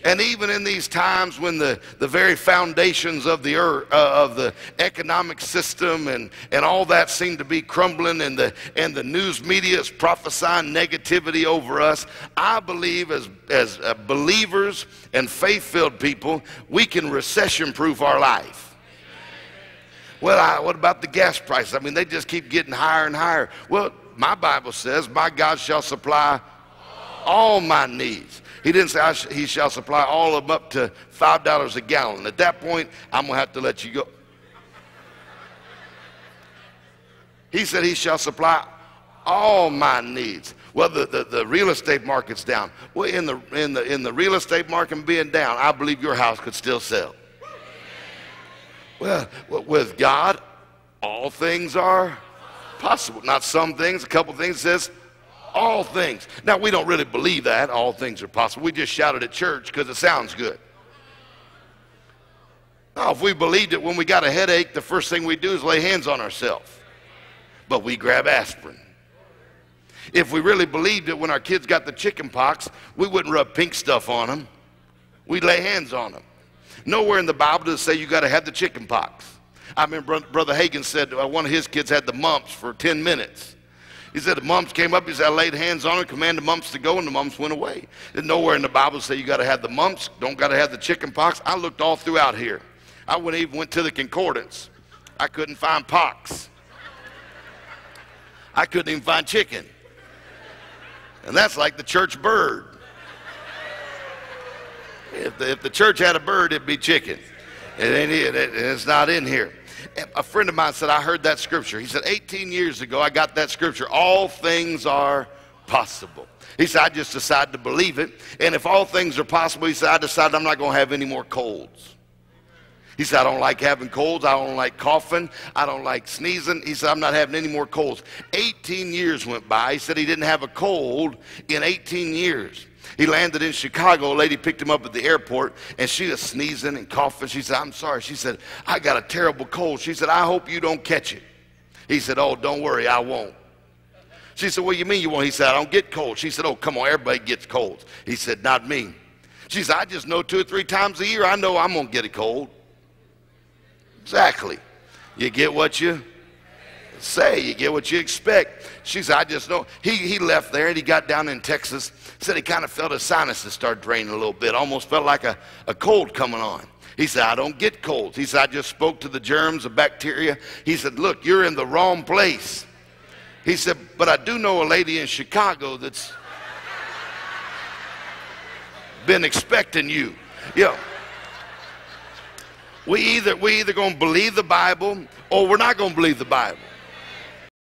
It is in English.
And even in these times when the very foundations of the earth, of the economic system and all that seem to be crumbling, and the news media is prophesying negativity over us, I believe as believers and faith-filled people, we can recession-proof our life. Well, what about the gas prices? I mean, they just keep getting higher and higher. Well, my Bible says, my God shall supply all my needs. He didn't say he shall supply all of them up to $5 a gallon. At that point, I'm going to have to let you go. He said he shall supply all my needs. Well, the real estate market's down. Well, in the real estate market being down, I believe your house could still sell. Well, with God, all things are possible. Not some things, a couple things. It says all things. Now, we don't really believe that all things are possible. We just shout it at church because it sounds good. No, if we believed it, when we got a headache, the first thing we do is lay hands on ourselves. But we grab aspirin. If we really believed it, when our kids got the chicken pox, we wouldn't rub pink stuff on them. We'd lay hands on them. Nowhere in the Bible does it say you got to have the chicken pox. I remember Brother Hagin said one of his kids had the mumps for 10 minutes. He said the mumps came up, he said, I laid hands on her, commanded the mumps to go, and the mumps went away. There's nowhere in the Bible say you got to have the mumps, don't got to have the chicken pox. I looked all throughout here. I even went to the concordance. I couldn't find pox. I couldn't even find chicken. And that's like the church bird. If the church had a bird, it'd be chicken. It's not in here. A friend of mine said, I heard that scripture. He said, 18 years ago, I got that scripture. All things are possible. He said, I just decided to believe it. And if all things are possible, he said, I decided I'm not going to have any more colds. He said, I don't like having colds. I don't like coughing. I don't like sneezing. He said, I'm not having any more colds. 18 years went by. He said he didn't have a cold in 18 years. He landed in Chicago. A lady picked him up at the airport, and she was sneezing and coughing. She said, I'm sorry. She said, I got a terrible cold. She said, I hope you don't catch it. He said, oh, don't worry, I won't. She said, what do you mean you won't? He said, I don't get cold. She said, oh, come on, everybody gets colds. He said, not me. She said, I just know 2 or 3 times a year I know I'm going to get a cold. Exactly. You get what you say, you get what you expect. She said, I just know. He left there and he got down in Texas. Said he kind of felt his sinuses start draining a little bit. Almost felt like a cold coming on. He said, I don't get colds. He said, I just spoke to the germs, the bacteria. He said, look, you're in the wrong place. He said, but I do know a lady in Chicago that's been expecting you. You know, we either going to believe the Bible or we're not going to believe the Bible.